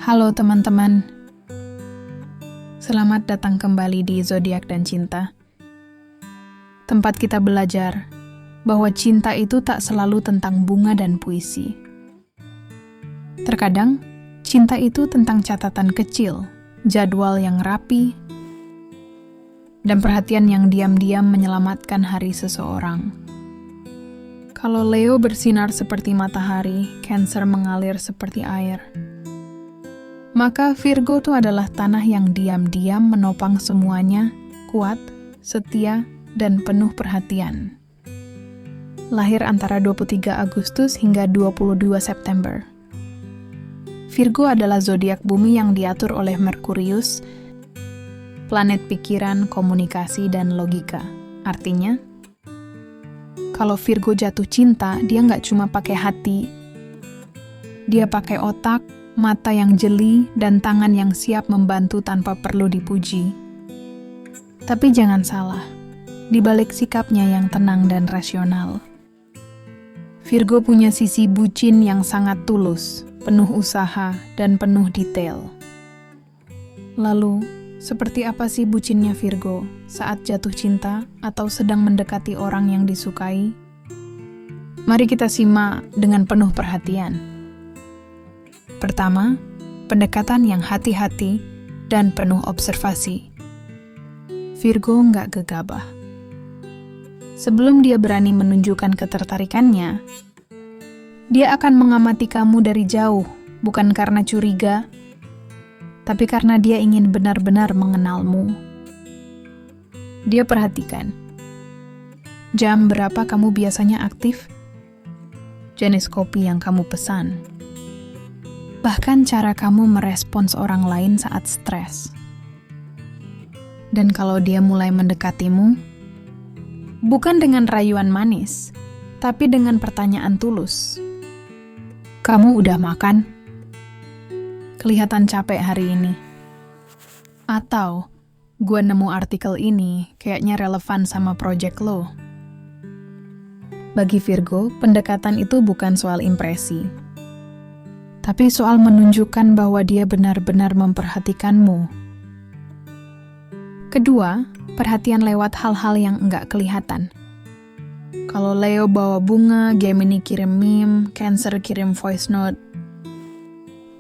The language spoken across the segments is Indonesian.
Halo teman-teman, selamat datang kembali di Zodiak dan Cinta. Tempat kita belajar bahwa cinta itu tak selalu tentang bunga dan puisi. Terkadang, cinta itu tentang catatan kecil, jadwal yang rapi, dan perhatian yang diam-diam menyelamatkan hari seseorang. Kalau Leo bersinar seperti matahari, Cancer mengalir seperti air. Maka Virgo itu adalah tanah yang diam-diam menopang semuanya, kuat, setia, dan penuh perhatian. Lahir antara 23 Agustus hingga 22 September. Virgo adalah zodiak bumi yang diatur oleh Merkurius, planet pikiran, komunikasi, dan logika. Artinya, kalau Virgo jatuh cinta, dia nggak cuma pakai hati. Dia pakai otak, mata yang jeli, dan tangan yang siap membantu tanpa perlu dipuji. Tapi jangan salah, di balik sikapnya yang tenang dan rasional, Virgo punya sisi bucin yang sangat tulus, penuh usaha, dan penuh detail. Lalu, seperti apa sih bucinnya Virgo saat jatuh cinta atau sedang mendekati orang yang disukai? Mari kita simak dengan penuh perhatian. Pertama, pendekatan yang hati-hati dan penuh observasi. Virgo nggak gegabah. Sebelum dia berani menunjukkan ketertarikannya, dia akan mengamati kamu dari jauh, bukan karena curiga, tapi karena dia ingin benar-benar mengenalmu. Dia perhatikan, jam berapa kamu biasanya aktif, jenis kopi yang kamu pesan, bahkan cara kamu merespons orang lain saat stres. Dan kalau dia mulai mendekatimu, bukan dengan rayuan manis, tapi dengan pertanyaan tulus. Kamu udah makan? Kelihatan capek hari ini. Atau, gue nemu artikel ini kayaknya relevan sama project lo. Bagi Virgo, pendekatan itu bukan soal impresi, tapi soal menunjukkan bahwa dia benar-benar memperhatikanmu. Kedua, perhatian lewat hal-hal yang enggak kelihatan. Kalau Leo bawa bunga, Gemini kirim meme, Cancer kirim voice note.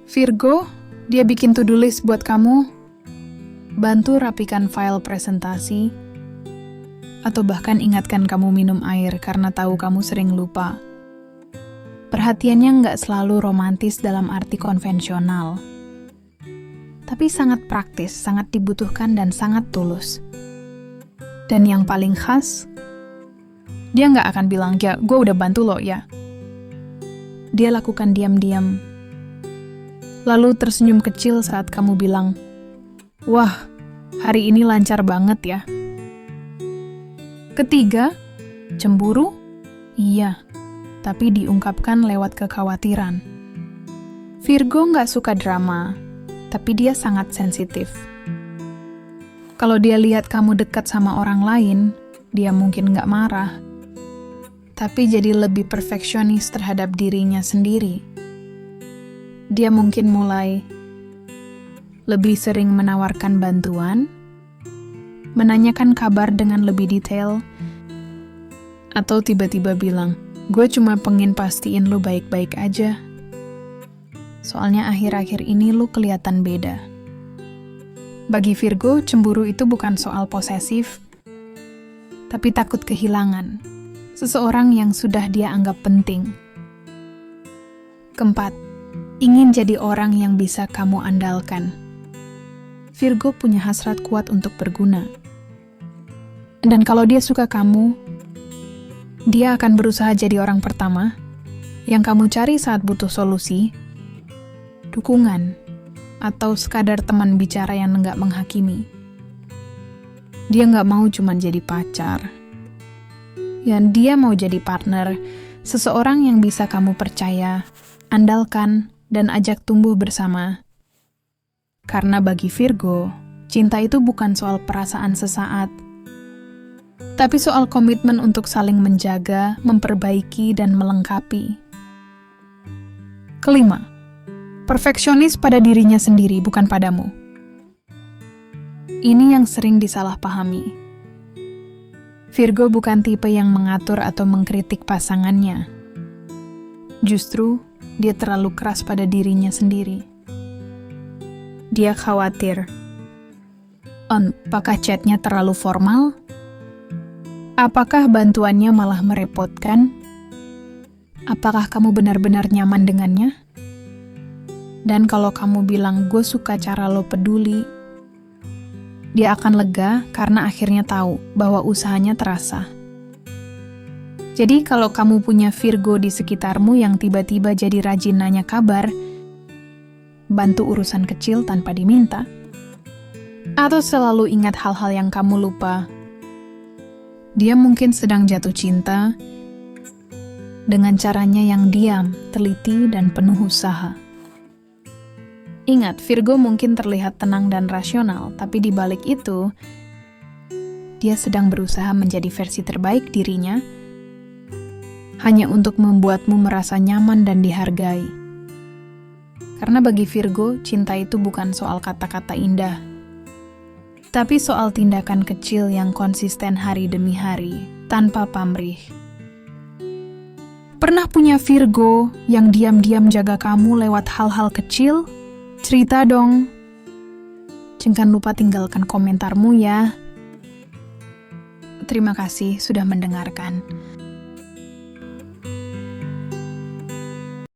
Virgo, dia bikin to-do list buat kamu, bantu rapikan file presentasi, atau bahkan ingatkan kamu minum air karena tahu kamu sering lupa. Perhatiannya nggak selalu romantis dalam arti konvensional, tapi sangat praktis, sangat dibutuhkan, dan sangat tulus. Dan yang paling khas, dia nggak akan bilang, ya gue udah bantu lo ya. Dia lakukan diam-diam, lalu tersenyum kecil saat kamu bilang, wah, hari ini lancar banget ya. Ketiga, cemburu? Iya, tapi diungkapkan lewat kekhawatiran. Virgo nggak suka drama, tapi dia sangat sensitif. Kalau dia lihat kamu dekat sama orang lain, dia mungkin nggak marah, tapi jadi lebih perfeksionis terhadap dirinya sendiri. Dia mungkin mulai lebih sering menawarkan bantuan, menanyakan kabar dengan lebih detail, atau tiba-tiba bilang, gue cuma pengen pastiin lo baik-baik aja. Soalnya akhir-akhir ini lo kelihatan beda. Bagi Virgo, cemburu itu bukan soal posesif, tapi takut kehilangan seseorang yang sudah dia anggap penting. Keempat, ingin jadi orang yang bisa kamu andalkan. Virgo punya hasrat kuat untuk berguna. Dan kalau dia suka kamu, dia akan berusaha jadi orang pertama yang kamu cari saat butuh solusi, dukungan, atau sekadar teman bicara yang nggak menghakimi. Dia nggak mau cuma jadi pacar. Yang dia mau jadi partner, seseorang yang bisa kamu percaya, andalkan, dan ajak tumbuh bersama. Karena bagi Virgo, cinta itu bukan soal perasaan sesaat, tapi soal komitmen untuk saling menjaga, memperbaiki, dan melengkapi. Kelima, Perfeksionis pada dirinya sendiri, bukan padamu. Ini yang sering disalahpahami. Virgo bukan tipe yang mengatur atau mengkritik pasangannya. Justru, dia terlalu keras pada dirinya sendiri. Dia khawatir. Apakah chatnya terlalu formal? Apakah bantuannya malah merepotkan? Apakah kamu benar-benar nyaman dengannya? Dan kalau kamu bilang, gue suka cara lo peduli, dia akan lega karena akhirnya tahu bahwa usahanya terasa. Jadi kalau kamu punya Virgo di sekitarmu yang tiba-tiba jadi rajin nanya kabar, bantu urusan kecil tanpa diminta, atau selalu ingat hal-hal yang kamu lupa, dia mungkin sedang jatuh cinta dengan caranya yang diam, teliti, dan penuh usaha. Ingat, Virgo mungkin terlihat tenang dan rasional, tapi di balik itu, dia sedang berusaha menjadi versi terbaik dirinya, hanya untuk membuatmu merasa nyaman dan dihargai. Karena bagi Virgo, cinta itu bukan soal kata-kata indah, tapi soal tindakan kecil yang konsisten hari demi hari, tanpa pamrih. Pernah punya Virgo yang diam-diam jaga kamu lewat hal-hal kecil? Cerita dong. Jangan lupa tinggalkan komentarmu ya. Terima kasih sudah mendengarkan.